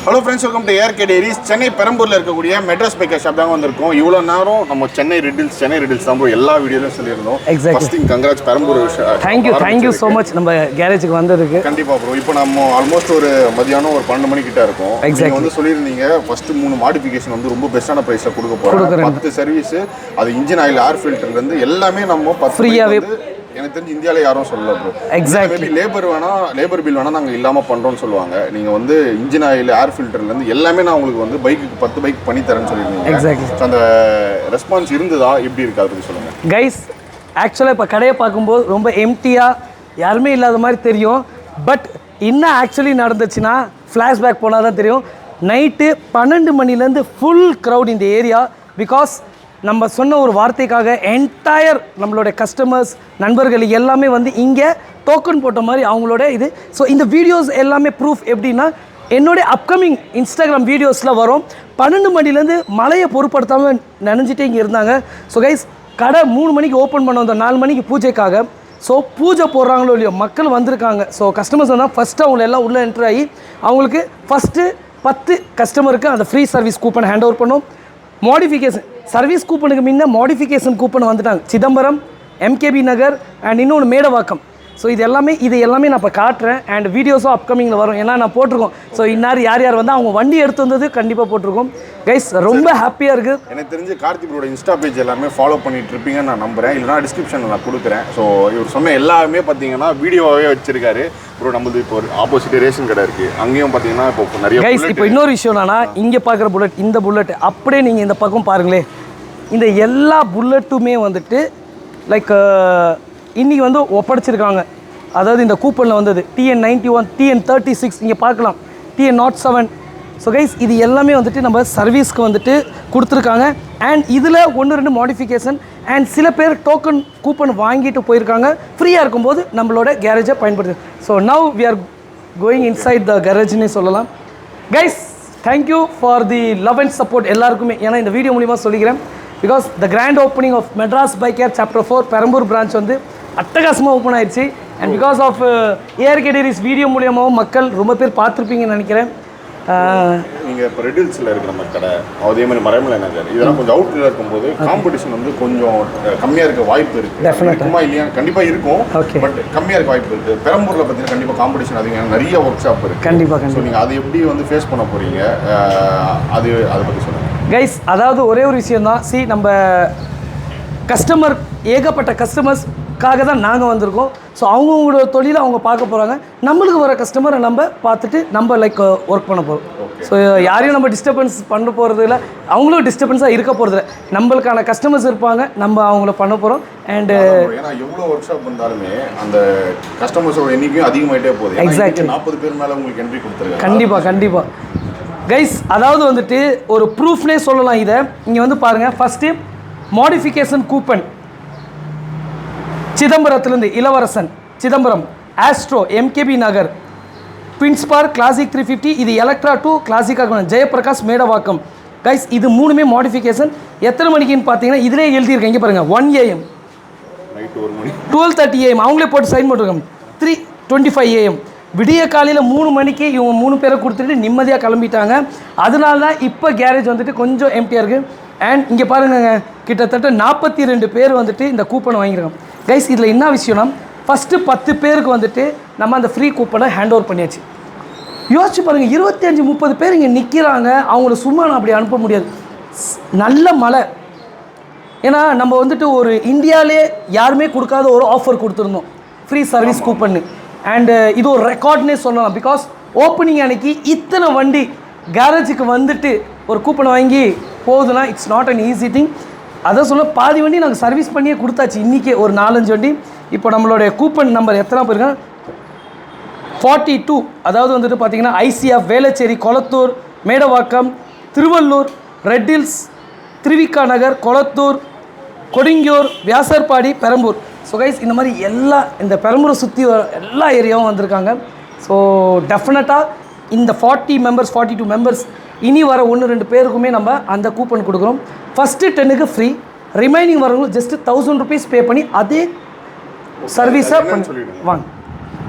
Hello friends, welcome to ARK diaries. Chennai பெரம்பூரில் இருக்கக்கூடிய Madras biker shop தாங்க வந்திருக்கோம். இவ்வளோ நேரம் நம்ம சென்னை ரிடில்ஸ் தான் ப்ரோ எல்லா வீடியோலையும் சொல்லியிருந்தோம். First thing congrats Perambur. Thank you so much நம்ம கேரேஜுக்கு வந்ததுக்கு. கண்டிப்பாக ப்ரோ. இப்போ நம்ம ஆல்மோஸ்ட் ஒரு மதியானம் ஒரு 12 மணி கிட்ட இருக்கும். நீங்கள் வந்து சொல்லியிருந்தீங்க ஃபர்ஸ்ட் 3 மாடிஃபிகேஷன் வந்து ரொம்ப பெஸ்ட்டான ப்ரைஸில் கொடுக்க போகிறோம். 10 சர்வீஸ், அது இன்ஜின் ஆயில், ஏர் ஃபில்டர்லேருந்து எல்லாமே நம்ம ஃப்ரீயாகவே. எனக்கு தெரிஞ்சு இந்தியாவில் யாரும் சொல்லல ப்ரோ. மேபி லேபர் பில் வேணால் நாங்கள் இல்லாமல் பண்ணுறோன்னு சொல்லுவாங்க. நீங்கள் வந்து இன்ஜின் ஆயில், ஏர் ஃபில்டர்லேருந்து எல்லாமே நான் உங்களுக்கு வந்து பைக்குக்கு 10 பைக் பண்ணி தரேன்னு சொல்லியிருந்தீங்க. அந்த ரெஸ்பான்ஸ் இருந்ததா, எப்படி இருக்கு அதை பற்றி சொல்லுங்கள் கைஸ். ஆக்சுவலாக இப்போ கடையை பார்க்கும்போது ரொம்ப எம்டியாக யாருமே இல்லாத மாதிரி தெரியும். பட் என்ன ஆக்சுவலி நடந்துச்சுன்னா ஃப்ளாஷ்பேக் போனால் தான் தெரியும். நைட்டு 12 மணிலேருந்து ஃபுல் க்ரௌட் இந்த ஏரியா. பிகாஸ் நம்ம சொன்ன ஒரு வார்த்தைக்காக என்டையர் நம்மளோட கஸ்டமர்ஸ், நண்பர்கள் எல்லாமே வந்து இங்கே டோக்கன் போட்ட மாதிரி அவங்களோட இது. ஸோ இந்த வீடியோஸ் எல்லாமே ப்ரூஃப் எப்படின்னா என்னுடைய அப்கமிங் இன்ஸ்டாகிராம் வீடியோஸில் வரும். 12 மணிலேருந்து மழையை பொருட்படுத்தாமல் நினைஞ்சிட்டே இங்கே இருந்தாங்க. ஸோ கைஸ், கடை 3 மணிக்கு ஓப்பன் பண்ண வந்தோம், 4 மணிக்கு பூஜைக்காக. ஸோ பூஜை போடுறாங்களோ இல்லையோ மக்கள் வந்திருக்காங்க. ஸோ கஸ்டமர்ஸ் வந்தால் ஃபஸ்ட்டு அவங்கள எல்லாம் உள்ளே என்ட்ரு ஆகி அவங்களுக்கு ஃபஸ்ட்டு 10 கஸ்டமருக்கு அந்த free service coupon hand over பண்ணோம். மாடிஃபிகேஷன் சர்வீஸ் கூப்பனுக்கு முன்ன மாடிஃபிகேஷன் கூப்பன் வந்துட்டாங்க. சிதம்பரம், எம்கேபி நகர் அண்ட் இன்னொன்று மேடவாக்கம். ஸோ இது எல்லாமே நான் இப்போ காட்டுறேன். அண்ட் வீடியோஸும் அப்கமிங்கில் வரும். ஏன்னா நான் போட்டிருக்கோம். ஸோ இன்னார் யார் யார் வந்து அவங்க வண்டி எடுத்து வந்தது கண்டிப்பாக போட்டிருக்கோம். கைஸ் ரொம்ப ஹாப்பியாக இருக்குது. எனக்கு தெரிஞ்சு கார்த்திகோட இன்ஸ்டா பேஜ் எல்லாமே ஃபாலோ பண்ணிட்டு இருப்பீங்கன்னு நான் நம்புகிறேன். இல்லைனா டிஸ்கிரிப்ஷனில் நான் கொடுக்குறேன். ஸோ இவர் சொன்ன எல்லாமே பார்த்தீங்கன்னா வீடியோவாகவே வச்சிருக்காரு. அப்புறம் நம்மளுக்கு இப்போ ஒரு ஆப்போசிட் ரேஷன் கடை இருக்குது, அங்கேயும் பார்த்தீங்கன்னா இப்போ நிறைய கைஸ். இப்போ இன்னொரு விஷயம் என்னன்னா, இங்கே பார்க்குற புல்லட், இந்த புல்லட் அப்படியே நீங்கள் இந்த பக்கம் பாருங்களேன். இந்த எல்லா புல்லட்டுமே வந்துட்டு லைக் இன்றைக்கி வந்து ஒப்படைச்சிருக்காங்க. அதாவது இந்த கூப்பனில் வந்தது TN91, TN36 இங்கே பார்க்கலாம், TN07. ஸோ கைஸ், இது எல்லாமே வந்துட்டு நம்ம சர்வீஸ்க்கு வந்துட்டு கொடுத்துருக்காங்க. அண்ட் இதில் 1-2 மாடிஃபிகேஷன் அண்ட் சில பேர் டோக்கன் கூப்பன் வாங்கிட்டு போயிருக்காங்க. ஃப்ரீயாக இருக்கும்போது நம்மளோட கேரேஜை பயன்படுத்து. So now we are going inside the கேரேஜ்னே சொல்லலாம். Guys, thank you for the love and support எல்லாருக்குமே. ஏன்னா இந்த வீடியோ மூலிமா சொல்லிக்கிறேன். Because the grand opening of Madras biker chapter 4 Perambur branch வந்து அட்டகாசமாக ஓப்பன் ஆயிடுச்சு. And because of ARK diaries video மூலியமாகவும் மக்கள் ரொம்ப பேர் பார்த்துருப்பீங்கன்னு நினைக்கிறேன். நீங்கள் இப்போ ரெடில்ஸில் இருக்கிற மாதிரி கடை, அதே மாதிரி மறைமலை நகர், இதெல்லாம் கொஞ்சம் அவுட்டில் இருக்கும்போது காம்படிஷன் வந்து கொஞ்சம் கம்மியாக இருக்க வாய்ப்பு இருக்குது. டெஃபினட்டாக இல்லையா? கண்டிப்பாக இருக்கும். பட் கம்மியாக இருக்க வாய்ப்பு இருக்குது. பெரம்பூரில் பார்த்தீங்கன்னா கண்டிப்பாக காம்படிஷன் அதிகம், நிறைய ஒர்க் ஷாப் இருக்குது. கண்டிப்பாக. ஸோ நீங்கள் அதை எப்படி வந்து ஃபேஸ் பண்ண போகிறீங்க, அதை பற்றி சொல்லுங்கள் கைஸ். அதாவது ஒரே ஒரு விஷயந்தான். நம்ம கஸ்டமர், ஏகப்பட்ட கஸ்டமர்ஸ்க்காக தான் நாங்கள் வந்திருக்கோம். ஸோ அவங்களோட தொழிலை அவங்க பார்க்க போகிறாங்க. நம்மளுக்கு வர கஸ்டமரை நம்ம பார்த்துட்டு நம்ம லைக் ஒர்க் பண்ண போகிறோம். ஸோ யாரையும் நம்ம டிஸ்டர்பன்ஸ் பண்ண போகிறது இல்லை, அவங்களும் டிஸ்டர்பன்ஸாக இருக்க போகிறது இல்லை. நம்மளுக்கான கஸ்டமர்ஸ் இருப்பாங்க, நம்ம அவங்கள பண்ண போகிறோம். அண்டு ஏன்னா எவ்வளோ ஒர்க் ஷாப் வந்தாலுமே அந்த கஸ்டமர்ஸோட எண்ணிக்கையும் அதிகமாகிட்டே போகுது. எக்ஸாக்ட்லி 40 பேர் மேலே உங்களுக்கு என்ட்ரி கொடுத்துருக்காங்க. கண்டிப்பாக கைஸ். அதாவது வந்துட்டு ஒரு ப்ரூஃப்னே சொல்லலாம் இதை. இங்கே வந்து பாருங்கள். ஃபஸ்ட்டு மாடிஃபிகேஷன் கூப்பன் சிதம்பரத்துலேருந்து இளவரசன், சிதம்பரம், ஆஸ்ட்ரோ, எம்கேபி நகர், ட்வின்ஸ் பார்க், கிளாசிக் 350, இது எலக்ட்ரா 2 கிளாசிக்காக, ஜெயபிரகாஷ், மேடவாக்கம். கைஸ், இது 3மே மாடிஃபிகேஷன். எத்தனை மணிக்குன்னு பார்த்தீங்கன்னா இதிலே எழுதியிருக்கேன். இங்கே பாருங்கள், 1 AM, 12:30 AM அவங்களே போட்டு சைன் பண்ணிருக்காங்க. 3:25 AM விடிய காலையில் 3 மணிக்கு இவங்க 3 பேரை கொடுத்துட்டு நிம்மதியாக கிளம்பிட்டாங்க. அதனால தான் இப்போ கேரேஜ் வந்துட்டு கொஞ்சம் எம்டியாக இருக்குது. அண்ட் இங்கே பாருங்க, கிட்டத்தட்ட 42 பேர் வந்துட்டு இந்த கூப்பனை வாங்கியிருக்காங்க. கைஸ், இதில் என்ன விஷயம்னா ஃபஸ்ட்டு 10 பேருக்கு வந்துட்டு நம்ம அந்த ஃப்ரீ கூப்பனை ஹேண்ட் ஓவர் பண்ணியாச்சு. யோசிச்சு பாருங்கள், 25-30 பேர் இங்கே நிற்கிறாங்க. அவங்கள சும்மா நான் அப்படி அனுப்ப முடியாது. நல்ல மழை. ஏன்னா நம்ம வந்துட்டு ஒரு இந்தியாவிலே யாருமே கொடுக்காத ஒரு ஆஃபர் கொடுத்துருந்தோம், ஃப்ரீ சர்வீஸ் கூப்பன்னு. அண்டு இது ஒரு ரெக்கார்ட்னே சொல்லலாம். பிகாஸ் ஓப்பனிங் அன்னைக்கு இத்தனை வண்டி கேரேஜுக்கு வந்துட்டு ஒரு கூப்பனை வாங்கி போகுதுன்னா it's not an easy thing. அதை சொல்ல பாதி வண்டி நாங்கள் சர்வீஸ் பண்ணியே கொடுத்தாச்சு. இன்றைக்கே ஒரு 4-5 வண்டி. இப்போ நம்மளுடைய கூப்பன் நம்பர் எத்தனை போயிருக்கேன், 42. அதாவது வந்துட்டு பார்த்தீங்கன்னா ICF, Velachery, Kolathur, Medavakkam, Tiruvallur, Red Hills, Thiruvika Nagar, Kolathur, Kodungaiyur, Vyasarpadi, Perambur. So guys, இந்த மாதிரி இந்த பெரம்பூரை சுற்றி எல்லா ஏரியாவும் வந்திருக்காங்க. ஸோ டெஃபினட்டாக இந்த 40 மெம்பர்ஸ், 42 மெம்பர்ஸ் இனி வர 1-2 பேருக்குமே நம்ம அந்த கூப்பன் கொடுக்குறோம். ஃபஸ்ட்டு 10க்கு ஃப்ரீ, ரிமைனிங் வரவங்களுக்கு ஜஸ்ட்டு 1000 rupees பே பண்ணி அதே சர்வீஸாக வாங்க.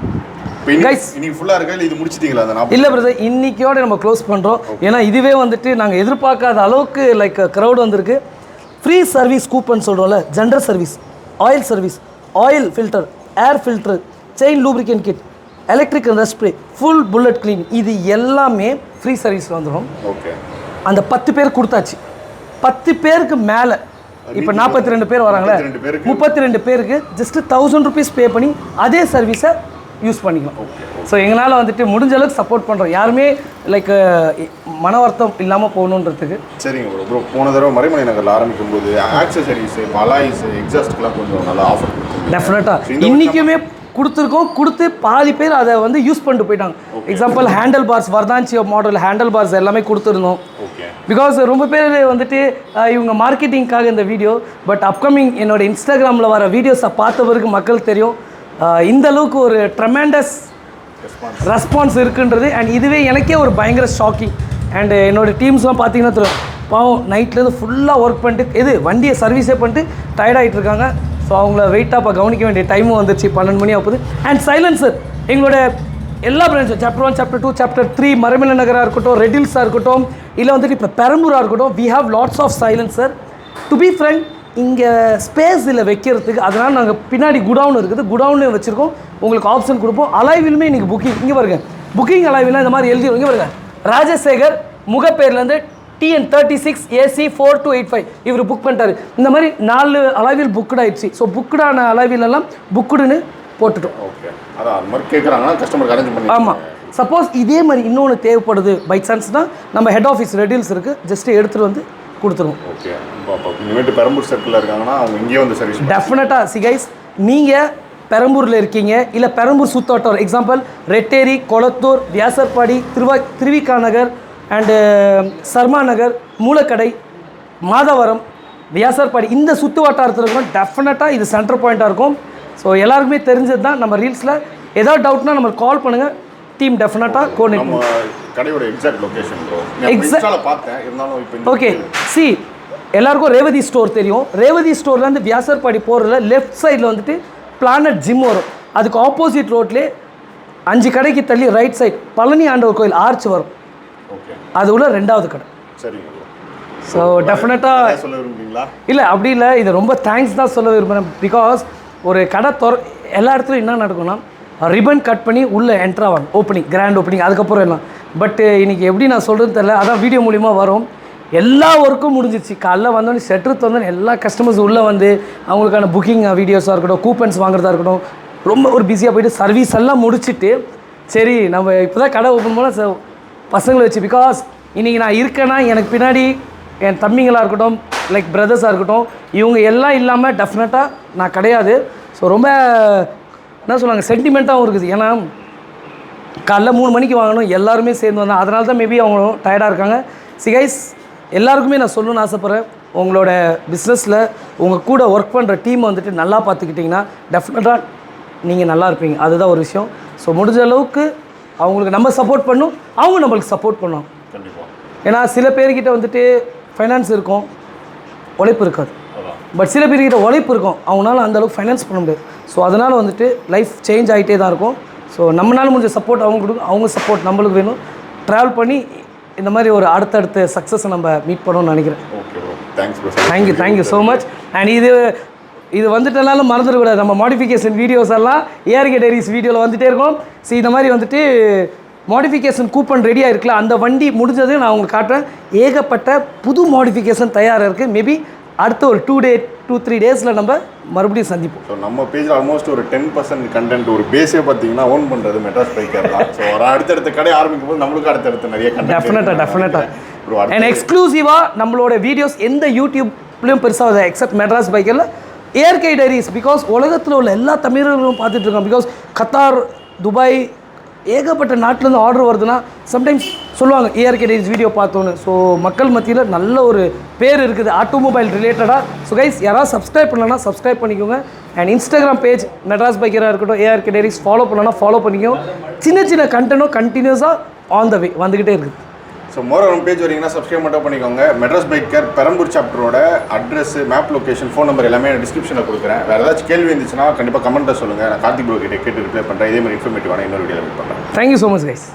கைஸ் இன்னைக்கு ஃபுல்லா இருக்கா இல்ல இது முடிச்சிட்டீங்களா அந்த 40? இல்லை பிரதர், இன்னைக்கோட நம்ம க்ளோஸ் பண்ணுறோம். ஏன்னா இதுவே வந்துட்டு நாங்கள் எதிர்பார்க்காத அளவுக்கு லைக் க்ரௌட் வந்திருக்கு. ஃப்ரீ சர்வீஸ் கூப்பன் சொல்கிறோம்ல, general service, oil filter, air filter, chain lubricate kit, electric rust spray, full bullet clean, இது எல்லாமே ஃப்ரீ சர்வீஸில் வந்துடும். ஓகே. அந்த 10 பேர் கொடுத்தாச்சு. 10 பேருக்கு மேலே இப்போ 42 பேர் வராங்களே, 32 பேருக்கு ஜஸ்ட் 1000 ருபீஸ் பே பண்ணி அதே சர்வீஸை யூஸ் பண்ணிக்கலாம். ஸோ எங்களால் வந்துட்டு முடிஞ்ச அளவுக்கு சப்போர்ட் பண்ணுறோம். யாருமே லைக் மன வருத்தம் இல்லாமல் போகணுன்றதுக்கு. சரிங்க ப்ரோ. ப்ரோ போன தடவை மறைமலை நகரில் ஆரம்பிக்கும் போது ஆக்சசரிஸ், அலாய்ஸ், எக்ஸாஸ்ட்லாம் கொஞ்சம் நல்லா ஆஃபர் கொடுத்துருக்கோம். டெஃபினட்டாக இன்றைக்குமே கொடுத்து பாதி பேர் அதை வந்து யூஸ் பண்ணிட்டு போயிட்டாங்க. எக்ஸாம்பிள் ஹேண்டில் பார்ஸ், வர்தான்சியோ மாடல் ஹேண்டில் பார்ஸ் எல்லாமே கொடுத்துருந்தோம். பிகாஸ் ரொம்ப பேர் வந்துட்டு இவங்க மார்க்கெட்டிங்காக இந்த வீடியோ, பட் அப்கமிங் என்னோட இன்ஸ்டாகிராமில் வர வீடியோஸை பார்த்தவருக்கு மக்கள் தெரியும் இந்த அளவுக்கு ஒரு ட்ரெமெண்டஸ் ரெஸ்பான்ஸ் இருக்குன்றது. அண்ட் இதுவே எனக்கே ஒரு பயங்கர ஷாக்கிங். அண்டு என்னோடய டீம்ஸ்லாம் பார்த்தீங்கன்னா தெரியும், பாவம் நைட்லேருந்து ஃபுல்லாக ஒர்க் பண்ணிட்டு வண்டியை சர்வீஸே பண்ணிட்டு டயர்டாகிட்டு இருக்காங்க. ஸோ அவங்கள வெயிட்டாக இப்போ கவனிக்க வேண்டிய டைமும் வந்துச்சு, 12 மணி ஆகுது. அண்ட் சைலன்சர் எங்களோட எல்லா பிரான்ச்சும் Chapter 1, Chapter 2, Chapter 3 மறைமலை நகராக இருக்கட்டும், ரெட்டில்ஸாக இருக்கட்டும், இல்லை வந்துட்டு இப்போ பெரம்பூராக இருக்கட்டும், we have lots of silencer. To be friend, இங்கே ஸ்பேஸ் இல்லை வைக்கிறதுக்கு, அதனால் நாங்கள் பின்னாடி குடவுன் இருக்குது, குடவுன்னு வச்சுருக்கோம். உங்களுக்கு ஆப்ஷன் கொடுப்போம். அலைவிலுமே இன்றைக்கி புக்கிங், இங்கே பாருங்க, புக்கிங் அலைவிலாம் இந்த மாதிரி எழுதிடும். இங்கே பாருங்க, ராஜசேகர் முகப்பேர்லேருந்து TN36 AC 4285 இவர் புக் பண்ணிட்டாரு. இந்த மாதிரி 4 அலைவில் புக்குடு ஆயிடுச்சு. ஸோ புக்குடான அலைவிலெல்லாம் புக்குடுன்னு போட்டுட்டோம். ஓகே. அதான் அந்த மாதிரி கேட்குறாங்கன்னா கஸ்டமருக்கு அரேஞ்ச் பண்ணி. ஆமாம். சப்போஸ் இதே மாதிரி இன்னொன்று தேவைப்படுது பை சான்ஸ்னால் நம்ம ஹெட் ஆஃபீஸ் ரெடில்ஸ் இருக்குது, ஜஸ்ட்டு எடுத்துகிட்டு வந்து கொடுத்துருவோம். ஓகே. இனிமேட்டு பெரம்பூர் சர்க்கிளில் இருக்காங்கன்னா அவங்க இங்கேயே வந்து சர்வீஸ். டெஃபினட்டாக சிகைஸ், நீங்கள் பெரம்பூரில் இருக்கீங்க, இல்லை பெரம்பூர் சுத்தோட்டம், எக்ஸாம்பிள் ரெட்டேரி, கொளத்தூர், வியாசர்பாடி, திருவிக்கா நகர் அண்டு சர்மா நகர், மூலக்கடை, மாதவரம், வியாசர்பாடி, இந்த சுற்று வட்டாரத்தில் இருக்கும். டெஃபினட்டாக இது சென்டர் பாயிண்ட்டாக இருக்கும். ஸோ எல்லாருக்குமே தெரிஞ்சது தான். நம்ம ரீல்ஸில் ஏதாவது டவுட்னா நம்ம கால் பண்ணுங்கள், டீம் டெஃபினட்டாக கோஆர்டினேட் பண்ணுவோம். கடையோட எக்ஸாக்ட் லொகேஷன் ப்ரோ எக்ஸாக்ட்ல பார்த்தேன், இருந்தாலும் இப்போ ஓகே. சி, எல்லாருக்கும் ரேவதி ஸ்டோர் தெரியும். ரேவதி ஸ்டோர்லேருந்து வியாசர்பாடி போகிறதுல லெஃப்ட் சைடில் வந்துட்டு பிளானட் ஜிம் வரும். அதுக்கு ஆப்போசிட் ரோட்லேயே 5 கடைக்கு தள்ளி ரைட் சைட் பழனி ஆண்டவர் கோயில் ஆர்ச் வரும். ஓகே. அது உள்ள 2வது கடை. சரிங்க. ஸோ டெஃபினட்டாக சொல்ல விரும்புறீங்களா? இல்லை அப்படி இல்லை, இது ரொம்ப தேங்க்ஸ் தான் சொல்ல விரும்புகிறேன். பிகாஸ் ஒரு கடை எல்லா இடத்துலையும் என்ன நடக்கும்னா ரிப்பன் கட் பண்ணி உள்ளே என்ட்ரு ஆவாங்க, ஓப்பனிங், கிராண்ட் ஓப்பனிங், அதுக்கப்புறம் எல்லாம். பட்டு இன்றைக்கி எப்படி நான் சொல்கிறது தெரியல, அதான் வீடியோ மூலிமா வரும். எல்லா ஒர்க்கும் முடிஞ்சிச்சு. காலைல வந்தோடனே ஷட்டர் வந்தோடனே எல்லா கஸ்டமர்ஸ் உள்ளே வந்து அவங்களுக்கான புக்கிங் வீடியோஸாக இருக்கட்டும், கூப்பன்ஸ் வாங்குறதா இருக்கட்டும், ரொம்ப ஒரு பிஸியாக போய்ட்டு சர்வீஸ் எல்லாம் முடிச்சுட்டு, சரி நம்ம இப்போ தான் கடை ஓப்பன் பண்ணால் பசங்களை வச்சு, பிகாஸ் இன்றைக்கி நான் இருக்கேன்னா எனக்கு பின்னாடி என் தம்பிங்களாக இருக்கட்டும், லைக் பிரதர்ஸாக இருக்கட்டும், இவங்க எல்லாம் இல்லாமல் டெஃபினட்டாக நான் கிடையாது. ஸோ ரொம்ப என்ன சொல்லுவாங்க, சென்டிமெண்ட்டாகவும் இருக்குது. ஏன்னா காலைல 3 மணிக்கு வாங்கணும், எல்லாருமே சேர்ந்து வந்தால், அதனால தான் மேபி அவங்களும் டயர்டாக இருக்காங்க. சிகைஸ், எல்லாருக்குமே நான் சொல்லணும்னு ஆசைப்பட்றேன், உங்களோட பிஸ்னஸில் உங்கள் கூட ஒர்க் பண்ணுற டீமை வந்துட்டு நல்லா பார்த்துக்கிட்டிங்கன்னா டெஃபினட்டாக நீங்கள் நல்லா இருப்பீங்க. அதுதான் ஒரு விஷயம். ஸோ முடிஞ்ச அளவுக்கு அவங்களுக்கு நம்ம சப்போர்ட் பண்ணணும், அவங்க நம்மளுக்கு சப்போர்ட் பண்ணணும். கண்டிப்பாக. ஏன்னா சில பேர்கிட்ட வந்துட்டு ஃபைனான்ஸ் இருக்கும், உழைப்பு இருக்காது. பட் சில பேர்கிட்ட உழைப்பு இருக்கும், அவங்களால அந்தளவுக்கு ஃபைனான்ஸ் பண்ண முடியாது. ஸோ அதனால் வந்துட்டு லைஃப் சேஞ்ச் ஆகிட்டே தான் இருக்கும். ஸோ நம்மளால முடிஞ்ச சப்போர்ட் அவங்க கொடுக்கும், அவங்க சப்போர்ட் நம்மளுக்கு வேணும். ட்ராவல் பண்ணி இந்த மாதிரி ஒரு அடுத்தடுத்த சக்ஸஸை நம்ம மீட் பண்ணணும்னு நினைக்கிறேன். Okay bro, thanks bro. Thank you so much. And இது வந்துட்டனாலும் மறந்துடக்கூடாது, நம்ம மாடிஃபிகேஷன் வீடியோஸ் எல்லாம் ஏஆர்கே டைரிஸ் வீடியோவில் வந்துகிட்டே இருக்கும். ஸோ இந்த மாதிரி வந்துட்டு மாடிஃபிகேஷன் கூப்பன் ரெடியாக இருக்குல்ல, அந்த வண்டி முடிஞ்சது நான் உங்களுக்கு காட்டுறேன். ஏகப்பட்ட புது மாடிஃபிகேஷன் தயாராக இருக்குது. மேபி அடுத்த ஒரு 2-3 டேஸில் நம்ம மறுபடியும் சந்திப்போம். ஸோ நம்ம பேஜில் ஆல்மோஸ்ட் ஒரு 10% கண்டென்ட், ஒரு பேஸே பார்த்தீங்கன்னா ஓன் பண்ணுறது மெட்ராஸ் பைக்கர் தான். ஸோ ஒரு அடுத்தடுத்த கடை ஆரம்பிக்கும் போது நம்மளுக்கு அடுத்தடுத்த நிறைய கண்டென்ட் டெஃபினட்டாக அண்ட் எக்ஸ்க்ளூசிவாக நம்மளோட வீடியோஸ் எந்த யூடியூப்லேயும் பெருசாக எக்ஸப்ட் மெட்ராஸ் பைக்கரில் ஏஆர்கே டைரிஸ். பிகாஸ் உலகத்தில் உள்ள எல்லா தமிழர்களும் பார்த்துட்ருக்கோம். பிகாஸ் கத்தார், துபாய், ஏகப்பட்ட நாட்டிலேருந்து ஆர்டர் வருதுன்னா சம்டைம்ஸ் சொல்லுவாங்க ஏஆர்கே டைரிஸ் வீடியோ பார்த்தோன்னு. ஸோ மக்கள் மத்தியில் நல்ல ஒரு பேர் இருக்குது ஆட்டோமொபைல் ரிலேட்டடாக. ஸோ கைஸ், யாராவது சப்ஸ்கிரைப் பண்ணலன்னா சப்ஸ்கிரைப் பண்ணிக்கோங்க. அண்ட் இன்ஸ்டாகிராம் பேஜ் மெட்ராஸ் பைக்கராக இருக்கட்டும், ஏஆர்கே டைரிஸ் ஃபாலோ பண்ணலன்னா ஃபாலோ பண்ணிக்கோங்க. சின்ன சின்ன கண்டென்ட்டும் கண்டினியூஸாக ஆன் த வே வந்துக்கிட்டே இருக்குது. ஸோ மோரவரம் பேஜ் வரீங்கன்னா சப்ஸ்கிரைப் மட்டும் பண்ணிக்கோங்க. மெட்ராஸ் பைக்கர் பெரம்பூர் சாப்டரோட address, map location, phone number எல்லாமே டிஸ்கிரிப்ஷனில் கொடுக்குறேன். வேறு ஏதாச்சும் கேள்வி இருந்துச்சுன்னா கண்டிப்பாக கமெண்ட்டில் சொல்லுங்கள். நான் கார்த்திக் ப்ரோ கிட்ட கேட்டு ரிப்ளை பண்ணுறேன். இதே மாதிரி இன்ஃபர்மேட்டிவான இன்னொரு வீடியோவில் மீட் பண்ணுறேன். Thank you so much guys.